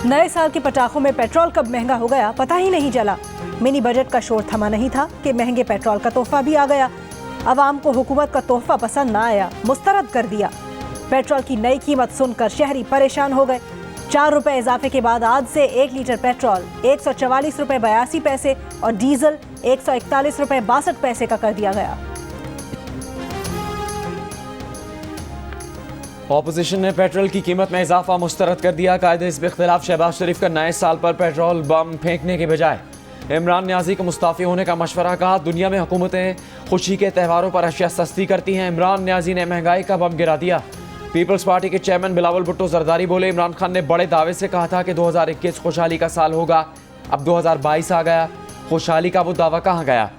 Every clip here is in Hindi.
नए साल के पटाखों में पेट्रोल कब महंगा हो गया पता ही नहीं चला। मिनी बजट का शोर थमा नहीं था कि महंगे पेट्रोल का तोहफा भी आ गया। अवाम को हुकूमत का तोहफा पसंद ना आया, मुस्तरद कर दिया। पेट्रोल की नई कीमत सुनकर शहरी परेशान हो गए। 4 रुपए इजाफे के बाद आज से 1 लीटर पेट्रोल 144 रुपए 82 पैसे और डीजल 141 रुपए 62 पैसे का कर दिया गया। ऑपोजिशन ने पेट्रोल की कीमत में इजाफा मुस्तरद कर दिया। कायदे इस खिलाफ शहबाज शरीफ का नए साल पर पेट्रोल बम फेंकने के बजाय इमरान न्याजी को मुस्ताफी होने का मशवरा। कहा, दुनिया में हुकूमतें खुशी के त्योहारों पर अशिया सस्ती करती हैं। इमरान न्याजी ने महंगाई का बम गिरा दिया। पीपल्स पार्टी के चेयरमैन बिलावल भुट्टो जरदारी बोले, इमरान खान ने बड़े दावे से कहा था कि 2021 खुशहाली का साल होगा। अब 2022 आ गया, खुशहाली का वो दावा कहाँ गया।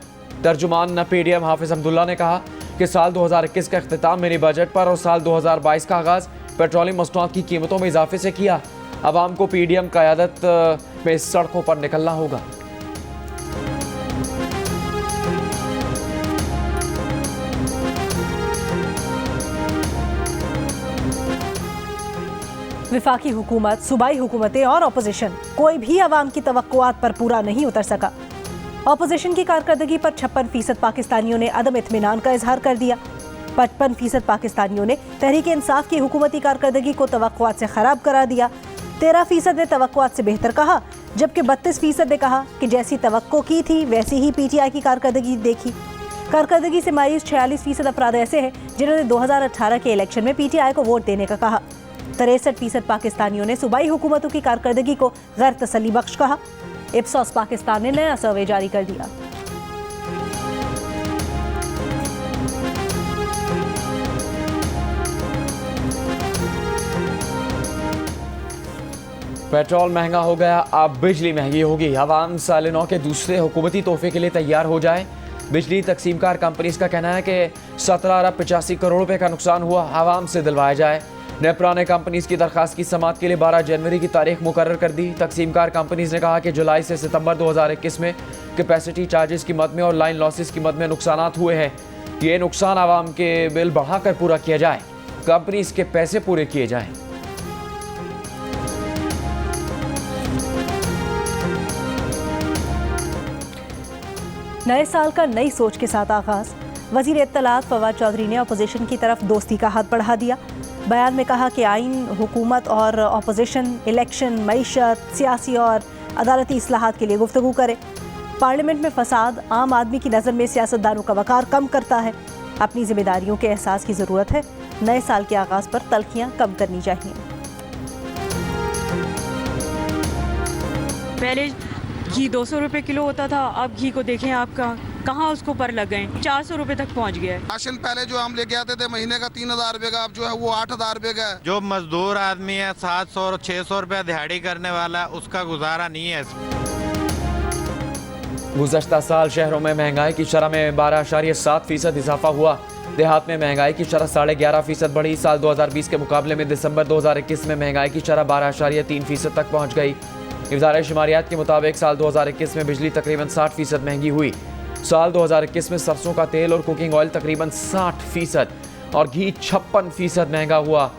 तर्जुमान पीडीएम हाफिज अब्दुल्ला ने कहा कि साल 2021 का इख्तिताम मिनी बजट पर और साल 2022 का आगाज पेट्रोलियम मसनूआत की कीमतों में इजाफे से किया। अवाम को पीडीएम क़यादत में सड़कों पर निकलना होगा। विफाकी हुकूमत, सूबाई हुकूमतें और अपोजिशन कोई भी अवाम की तवक्कुआत पर पूरा नहीं उतर सका। अपोजिशन की कारकर्दगी पर 56% पाकिस्तानियों ने अदम इत्मीनान का इजहार कर दिया। 55% पाकिस्तानियों ने तहरीक इंसाफ की हुकूमती कारकर्दगी को तवक्कुआत से खराब करार दिया। 13% ने तवक्कुआत से बेहतर कहा, जबकि 32% ने कहा कि जैसी तवक्को की थी वैसी ही पीटीआई की कारकर्दगी देखी। कारकर्दगी से मायूस 46% अफराद ऐसे हैं जिन्होंने 2018 के इलेक्शन में पीटीआई को वोट देने का कहा। 63% पाकिस्तानियों ने सूबाई हुकूमतों की कारकर्दगी को गैर तसल्ली बख्श कहा। इप्सॉस पाकिस्तान ने नया सर्वे जारी कर दिया। पेट्रोल महंगा हो गया, अब बिजली महंगी होगी। अवाम साल नौ के दूसरे हुकूमती तोहफे के लिए तैयार हो जाए। बिजली तकसीमकार कंपनीज का कहना है कि 17 अरब 85 करोड़ रुपए का नुकसान हुआ, आवाम से दिलवाया जाए। नेप्रा ने कंपनीज की दरखास्त की समाअत के लिए 12 जनवरी की तारीख मुकर्रर कर दी। तकसीमकार कंपनीज ने कहा कि जुलाई से सितंबर 2021 में कैपेसिटी चार्जेस की मद में और लाइन लॉसेस की मद में नुकसान हुए हैं। ये नुकसान आवाम के बिल बढ़ाकर पूरा किया जाए, कंपनीज के पैसे पूरे किए जाएं। नए साल का नई सोच के साथ आगाज। वजीर इत्तलात फवाद चौधरी ने अपोजिशन की तरफ दोस्ती का हाथ बढ़ा दिया। बयान में कहा कि आइन, हुकूमत और अपोजिशन इलेक्शन, मईशत, सियासी और अदालती इस्लाहात के लिए गुफ्तगू करे। पार्लियामेंट में फसाद आम आदमी की नज़र में सियासतदानों का वक़ार कम करता है। अपनी जिम्मेदारियों के एहसास की ज़रूरत है। नए साल के आगाज़ पर तल्खियाँ कम करनी चाहिए। पहले घी 200 रुपये किलो होता था, अब घी को देखें आपका कहाँ उसको पर लग गए, 400 रुपये तक पहुँच गया है। राशन पहले जो हम लेके आते थे महीने का 3000 रुपये का, अब जो है वो 8000 रुपये का है। जो मजदूर आदमी है 700 और 600 रुपया दिहाड़ी करने वाला, उसका गुजारा नहीं है। गुज़श्ता साल शहरों में महंगाई की शरह में 12.7% इजाफा हुआ। देहात में महंगाई की शरह 11.5% बढ़ी। साल 2020 के मुकाबले में दिसंबर 2021 में महंगाई की शरह 12.3% तक पहुँच गई। इदारे शुमारियात के मुताबिक साल 2021 में बिजली तकरीबन 60% महंगी हुई। साल 2021 में सरसों का तेल और कुकिंग ऑयल तकरीबन 60% और घी 56% महंगा हुआ।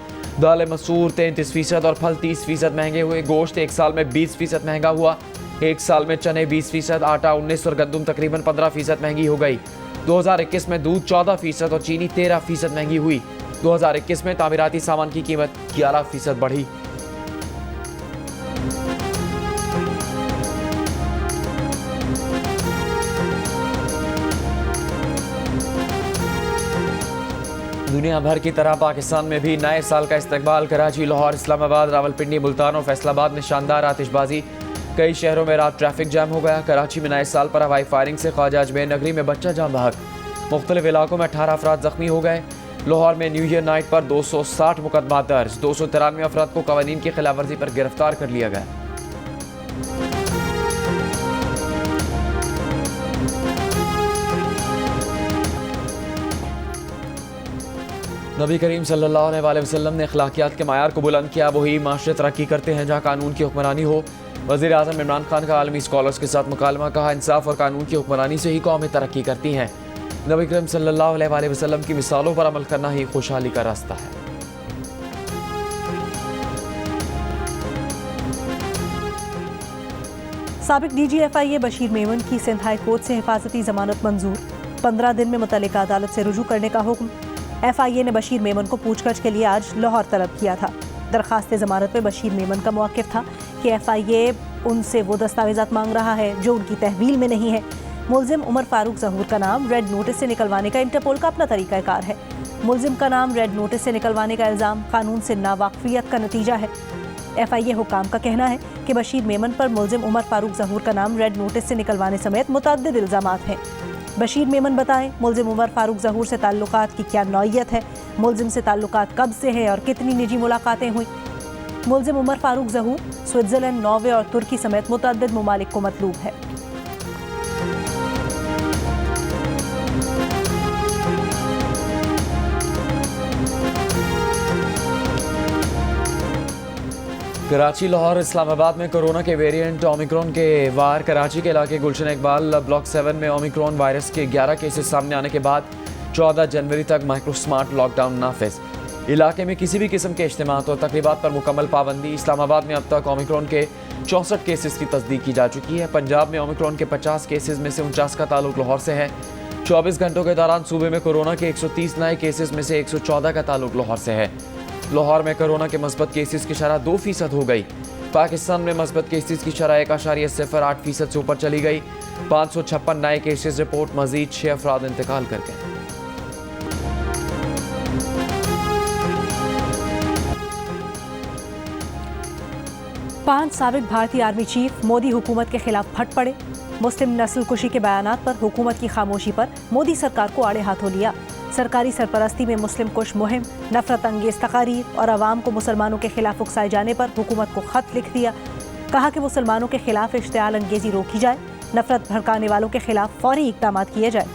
दाल मसूर 33% और फल 30% महंगे हुए। गोश्त एक साल में 20% महंगा हुआ। एक साल में चने 20%, आटा 19% और गंदम तकरीबन 15% महंगी हो गई। 2021 में दूध 14% और चीनी 13% महंगी हुई। 2021 में तामीराती सामान की कीमत 11% बढ़ी। दुनिया भर की तरह पाकिस्तान में भी नए साल का इस्तकबाल कराची, लाहौर, इस्लामाबाद, रावलपिंडी, मुल्तान और फैसलाबाद में शानदार आतिशबाजी। कई शहरों में रात ट्रैफिक जैम हो गया। कराची में नए साल पर हवाई फायरिंग से ख्वाजा अजमेर नगरी में बच्चा जान बहक। मुख्तलिफ इलाकों में 18 अफराद जख्मी हो गए। लाहौर में न्यू ईयर नाइट पर 260 मुकदमा दर्ज। 293 अफराद को कवानीन की खिलाफवर्जी पर गिरफ्तार कर लिया गया। नबी करीम सल्लल्लाहु अलैहि वसल्लम ने अखलाकियात के मायार को बुलंद किया। वही माशरे तरक्की करते हैं जहाँ कानून की हुक्मरानी हो। वज़ीर आज़म इमरान खान का आलमी स्कॉलर्स के साथ मुकालमा। कहा, इंसाफ और कानून की हुक्मरानी से ही कौमें तरक्की करती हैं। नबी करीम सल्लल्लाहु अलैहि वसल्लम की मिसालों पर अमल करना ही खुशहाली का रास्ता है। साबिक DGFIA बशीर मेमन की सिंध हाई कोर्ट से हिफाजती जमानत मंजूर, 15 दिन में मुतल्लिका अदालत से रुजू करने का हुक्म। FIA ने बशीर मेमन को पूछताछ के लिए आज लाहौर तलब किया था। दरखास्त जमानत में बशीर मेमन का मौक़िफ़ था कि FIA उनसे वो दस्तावेज़ात मांग रहा है जो उनकी तहवील में नहीं है। मुल्जिम उमर फारूक ज़हूर का नाम रेड नोटिस से निकलवाने का इंटरपोल का अपना तरीक़ाकार है। मुल्जिम का नाम रेड नोटिस से निकलवाने का इल्ज़ाम कानून से नावाकफियत का नतीजा है। FIA हुकाम का कहना है कि बशीर मेमन पर मुल्जिम उमर फारूक ज़हूर का नाम रेड नोटिस से निकलवाने समेत मुतअद्दिद इल्ज़ामात हैं। बशीर मेमन बताएं मुल्जिम उमर फारूक ज़हूर से ताल्लुकात की क्या नौइयत है, मुल्जिम से ताल्लुकात कब से है और कितनी निजी मुलाकातें हुई। मुल्जिम उमर फारूक ज़हूर स्विट्ज़रलैंड, नॉर्वे और तुर्की समेत मुतअद्दिद ममालिक को मतलूब है। कराची, लाहौर, इस्लामाबाद में कोरोना के वेरिएंट ओमिक्रॉन के वार। कराची के इलाके गुलशन इकबाल ब्लॉक 7 में ओमिक्रॉन वायरस के 11 केसेस सामने आने के बाद 14 जनवरी तक माइक्रो स्मार्ट लॉकडाउन नाफिज। इलाके में किसी भी किस्म के इज्तिमात और तकरीबात पर मुकम्मल पाबंदी। इस्लामाबाद में अब तक ओमिक्रॉन के 64 केसेस की तस्दीक की जा चुकी है। पंजाब में ओमिक्रॉन के 50 केसेस में से 49 का ताल्लुक लाहौर से है। 24 घंटों के दौरान सूबे में कोरोना के 130 नए केसेस में से 114 का ताल्लुक लाहौर से है। लाहौर में कोरोना के मस्बत केसेस की शरह 2% हो गई। पाकिस्तान में मस्बत केसेस की शरह 1.08% से ऊपर चली गई। 556 नए केसेस रिपोर्ट, मजीद 6 अफराद इंतकाल कर गए। पांच साबिक भारतीय आर्मी चीफ मोदी हुकूमत के खिलाफ फट पड़े। मुस्लिम नस्ल कुशी के बयानात पर हुकूमत की खामोशी पर मोदी सरकार को आड़े हाथों लिया। सरकारी सरपरस्ती में मुस्लिम कुश मुहिम, नफरत अंगेज तकारीर और अवाम को मुसलमानों के खिलाफ उकसाए जाने पर हुकूमत को खत लिख दिया। कहा कि मुसलमानों के खिलाफ इश्तियाल अंगेजी रोकी जाए, नफरत भड़काने वालों के खिलाफ फौरी इक़दाम किए जाए।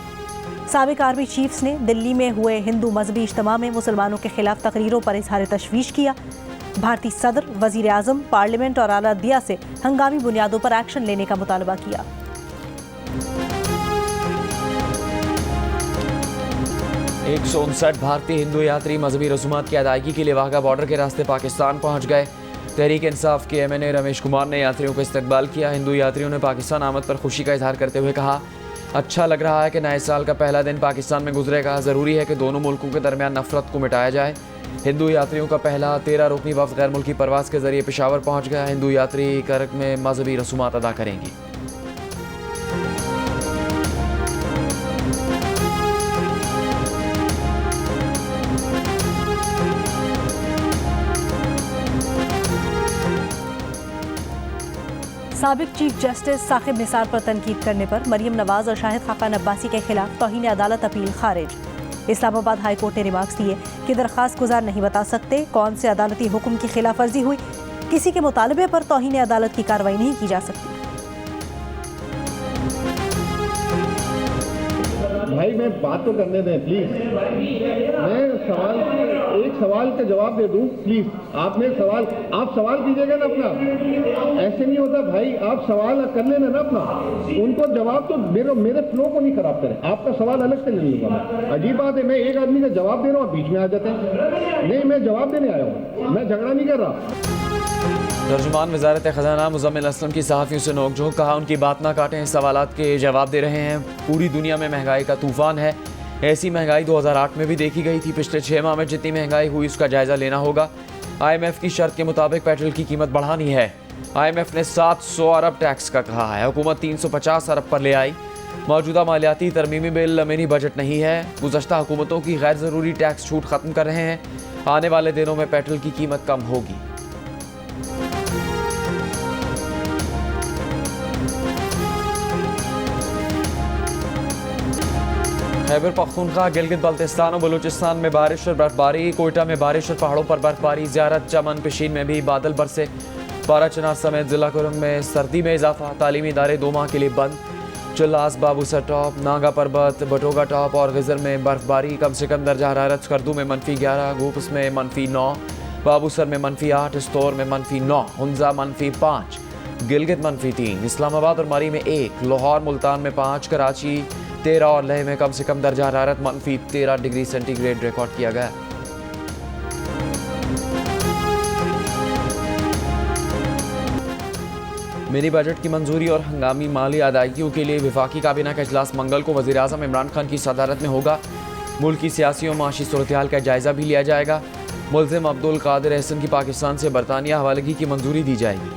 साबिक आर्मी चीफ्स ने दिल्ली में हुए हिंदू मजहबी इज्तिमा में मुसलमानों के खिलाफ तकरीरों पर इजहार तशवीश किया। भारतीय सदर, वज़ीर आज़म, पार्लियामेंट और आला अदलिया से हंगामी बुनियादों पर एक्शन लेने का मुतालबा किया। 159 भारतीय हिंदू यात्री मजहबी रसूमात की अदायगी के लिए वाघा बॉर्डर के रास्ते पाकिस्तान पहुंच गए। तहरीक इंसाफ के MNA रमेश कुमार ने यात्रियों का इस्तकबाल किया। हिंदू यात्रियों ने पाकिस्तान आमद पर खुशी का इजहार करते हुए कहा, अच्छा लग रहा है कि नए साल का पहला दिन पाकिस्तान में गुजरेगा। ज़रूरी है कि दोनों मुल्कों के दरमियान नफरत को मिटाया जाए। हिंदू यात्रियों का पहला 13 रुकनी वफ्द गैर मुल्की परवास के जरिए पेशावर पहुँच गया। हिंदू यात्री करक में मजहबी रसूमात अदा करेंगी। साबिक चीफ जस्टिस साकिब निसार पर तनकीद करने पर मरियम नवाज और शाहिद खाकान अब्बासी के खिलाफ तौहीन अदालत अपील खारिज। इस्लामाबाद हाई कोर्ट ने रिमार्क्स दिए कि दरखास्त गुजार नहीं बता सकते कौन से अदालती हुक्म की खिलाफ वर्जी हुई। किसी के मुतालबे पर तौहीन अदालत की कार्रवाई नहीं की जा सकती। भाई मैं बात तो करने दें प्लीज। मैं एक सवाल का जवाब दे दूं प्लीज। आप सवाल कीजिएगा ना अपना। ऐसे नहीं होता भाई, आप सवाल कर लेना ना अपना, उनको जवाब तो मेरे फ्लो को नहीं खराब करें। आपका सवाल अलग से ले लूंगा मैं। अजीब बात है, मैं एक आदमी का जवाब दे रहा हूँ, बीच में आ जाते हैं। नहीं, मैं जवाब देने आया हूँ, मैं झगड़ा नहीं कर रहा। तर्जुमान वज़ारत ख़ज़ाना मुज़म्मिल असलम की सहाफ़ियों से नोकझोंक। कहा, उनकी बात ना काटें, सवालात के जवाब दे रहे हैं। पूरी दुनिया में महंगाई का तूफ़ान है। ऐसी महंगाई 2008 में भी देखी गई थी। पिछले 6 माह में जितनी महंगाई हुई उसका जायज़ा लेना होगा। IMF की शर्त के मुताबिक पेट्रोल की कीमत बढ़ानी है। IMF ने 700 अरब टैक्स का कहा है। हुकूमत 350 अरब पर ले आई। मौजूदा मालियाती तरमीमी बिल मिनी बजट नहीं है। गुज़श्ता हुकूमतों की गैर ज़रूरी टैक्स छूट ख़त्म कर रहे हैं। आने वाले दिनों में पेट्रोल की कीमत कम होगी। खैबर पख्तूनख्वा, गिलगित बल्तिस्तान और बलूचिस्तान में बारिश और बर्फबारी। कोयटा में बारिश और पहाड़ों पर बर्फबारी। ज़ियारत, चमन, पेशीन में भी बादल बरसे। बारा चनार समेत जिला कुरंग में सर्दी में इजाफा। तालीमी इदारे 2 माह के लिए बंद। चिल्लास, बाबूसर टॉप, नागा पर्बत, बटोगा टॉप और गजर में बर्फबारी। कम से कम दर्जा हरारत स्कर्दू में -11, घूपस में -9, बाबूसर में -8, स्तौर में -9, हुंजा -5, गिलगित -3, इस्लामाबाद और मरी में 1, लाहौर मुल्तान में 5, कराची 13 और लेह में कम से कम दर्जा हरारत -13 डिग्री सेंटीग्रेड रिकॉर्ड किया गया। मिनी बजट की मंजूरी और हंगामी माली अदायगियों के लिए वफाकी काबीना का इजलास मंगल को वज़ीर-ए-आज़म इमरान खान की सदारत में होगा। मुल्क की सियासी और माशी सूरत-ए-हाल का जायज़ा भी लिया जाएगा। मुल्ज़िम अब्दुल कादिर एहसन की पाकिस्तान से बरतानिया हवालगी की मंजूरी दी जाएगी।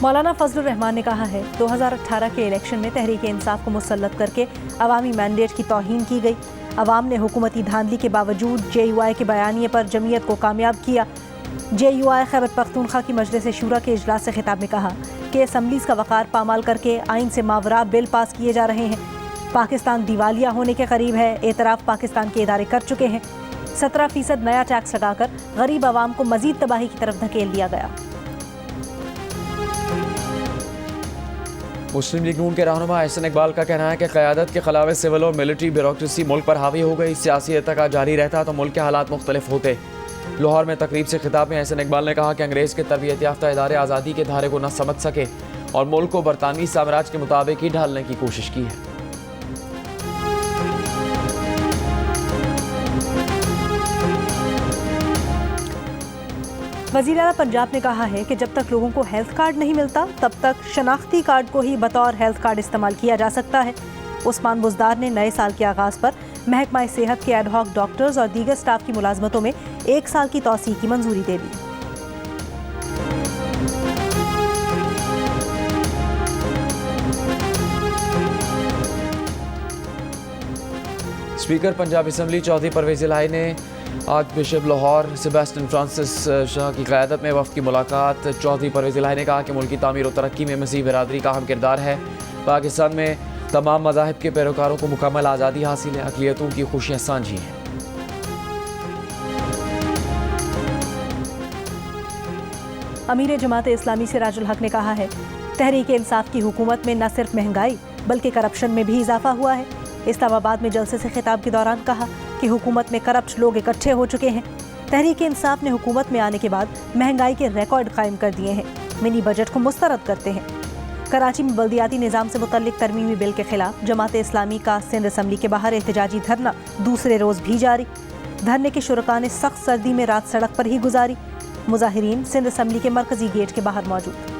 मौलाना फजलुर रहमान ने कहा है 2018 के इलेक्शन में तहरीक-ए-इंसाफ को मुसल्लत करके अवामी मैंडेट की तौहीन की गई। अवाम ने हुकूमती धांधली के बावजूद JUI के बयानिए पर जमीयत को कामयाब किया। JUI खैबर पख्तूनख्वा की मजलिस शूरा के इजलास से खिताब में कहा कि असम्बलीज का वक़ार पामाल करके आइन से मावरा बिल पास किए जा रहे हैं। पाकिस्तान दिवालिया होने के करीब है। एतराफ़ पाकिस्तान के इदारे कर चुके हैं। 17% नया टैक्स लगाकर गरीब आवाम को मजीद तबाही की तरफ धकेल दिया गया। मुस्लिम लीग नून के रहनुमा एहसन इकबाल का कहना है कि क़यादत के खिलाफ सिविल और मिलिट्री ब्यूरोक्रेसी मुल्क पर हावी हो गई। सियासी इर्तिका जारी रहता तो मुल्क के हालात मुख्तलिफ होते। लाहौर में तकरीब से खिताब में एहसन इकबाल ने कहा कि अंग्रेज़ के तरबियत याफ्ता इदारे आज़ादी के धारे को न समझ सके और मुल्क को बरतानवी साम्राज्य के मुताबिक ही ढालने की कोशिश की है। वज़ीर आला पंजाब ने कहा है कि जब तक लोगों को हेल्थ कार्ड नहीं मिलता तब तक शनाख्ती कार्ड को ही बतौर हेल्थ कार्ड इस्तेमाल किया जा सकता है। उस्मान बुज़दार ने नए साल के आगाज़ पर महकमा सेहत के एडहॉक डॉक्टर्स और दीगर स्टाफ की मुलाजमतों में 1 साल की तौसीह की मंजूरी दे दी। स्पीकर पंजाब असम्बली चौधरी परवेज़ इलाही ने arch bishop Lahore Sebastian Francis Shah की क़यादत में वफ़द की मुलाकात। चौधरी परवेज़ इलाही ने कहा कि मुल्क की तामीर और तरक्की में मसीह बिरादरी का अहम किरदार है। पाकिस्तान में तमाम मज़ाहिब के पैरोकारों को मुकम्मल आज़ादी हासिल है। अक़लियतों की खुशियाँ साझी हैं। अमीर जमात इस्लामी सिराजुल हक ने कहा है तहरीक इंसाफ की हुकूमत में न सिर्फ महंगाई बल्कि करप्शन में भी इजाफा हुआ है। इस्लामाबाद में जलसे से खिताब के दौरान कहा कि हुकूमत में करप्ट लोग इकट्ठे हो चुके हैं। तहरीक इंसाफ ने हुकूमत में आने के बाद महंगाई के रिकॉर्ड कायम कर दिए हैं। मिनी बजट को मुस्तरद करते हैं। कराची में बल्दियाती निज़ाम से मुतल्लिक तरमीमी बिल के खिलाफ जमात इस्लामी का सिंध असम्बली के बाहर एहतजाजी धरना दूसरे रोज़ भी जारी। धरने के शुरका ने सख्त सर्दी में रात सड़क पर ही गुजारी। मुजाहिरीन सिंध असम्बली के मरकजी गेट के बाहर मौजूद।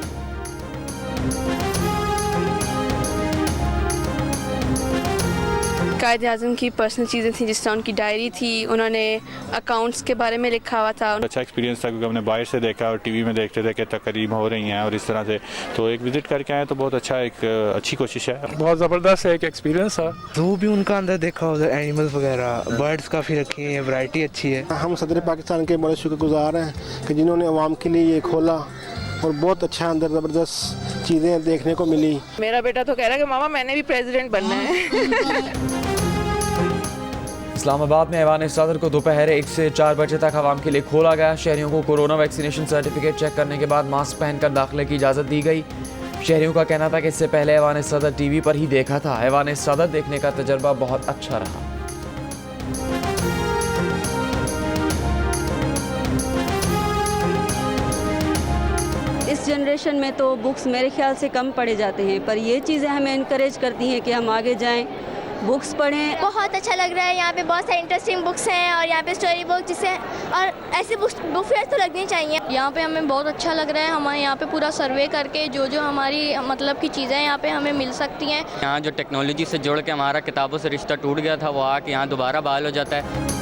कायद-ए-आज़म की पर्सनल चीज़ें थी, जिस तरह उनकी डायरी थी, उन्होंने अकाउंट्स के बारे में लिखा हुआ था। अच्छा एक्सपीरियंस था क्योंकि हमने बाहर से देखा और टीवी में देखते थे कि तकरीब हो रही हैं और इस तरह से, तो एक विज़िट करके आए तो बहुत अच्छा, एक अच्छी कोशिश है। बहुत ज़बरदस्त है, एक एक्सपीरियंस था। जो भी उनका अंदर देखा उधर एनिमल्स वगैरह, बर्ड्स काफ़ी रखी हैं, वैरायटी अच्छी है। हम सदर पाकिस्तान के बड़े शुक्रगुजार हैं कि जिन्होंने अवाम के लिए ये खोला और बहुत अच्छा अंदर ज़बरदस्त चीज़ें देखने को मिली। मेरा बेटा तो कह रहा है कि मामा मैंने भी प्रेसिडेंट बनना है। इस्लामाबाद में ऐवान सदर को दोपहर 1 से 4 बजे तक आवाम के लिए खोला गया। शहरियों को कोरोना वैक्सीनेशन सर्टिफिकेट चेक करने के बाद मास्क पहनकर दाखिले की इजाज़त दी गई। शहरियों का कहना था कि इससे पहले ऐवान सदर टीवी पर ही देखा था। ऐवान सदर देखने का तजर्बा बहुत अच्छा रहा। इस जनरेशन में तो बुक्स मेरे ख्याल से कम पढ़े जाते हैं, पर ये चीज़ें हमें इनकरेज करती हैं कि हम आगे जाएं, बुक्स पढ़ें। बहुत अच्छा लग रहा है। यहाँ पे बहुत सारी इंटरेस्टिंग बुक्स हैं और यहाँ पे स्टोरी बुक जिससे, और ऐसे बुक फेयर तो लगनी चाहिए। यहाँ पे हमें बहुत अच्छा लग रहा है। हमारे यहाँ पे पूरा सर्वे करके जो जो हमारी मतलब की चीज़ें यहाँ पे हमें मिल सकती हैं। यहाँ जो टेक्नोलॉजी से जुड़ के हमारा किताबों से रिश्ता टूट गया था, वो आके यहाँ दोबारा बहाल हो जाता है।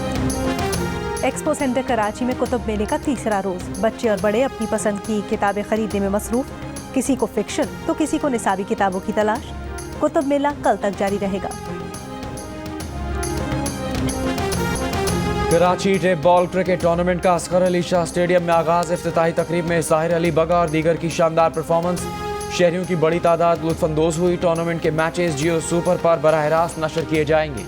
एक्सपो सेंटर कराची में कुतुब मेले का तीसरा रोज़। बच्चे और बड़े अपनी पसंद की किताबें खरीदने में मसरूफ़। किसी को फिक्शन तो किसी को निसाबी किताबों की तलाश। कुतुब मेला कल तक जारी रहेगा। Karachi tape ball cricket tournament का असगर अली शाह स्टेडियम में आगाज। इफ्तिताही तकरीब में साहिर अली बगा और दीगर की शानदार परफॉर्मेंस। शहरियों की बड़ी तादाद लुत्फानंदोज हुई। टूर्नामेंट के मैचेस जियो सुपर पर बराह रास्त नशर किए जाएंगे।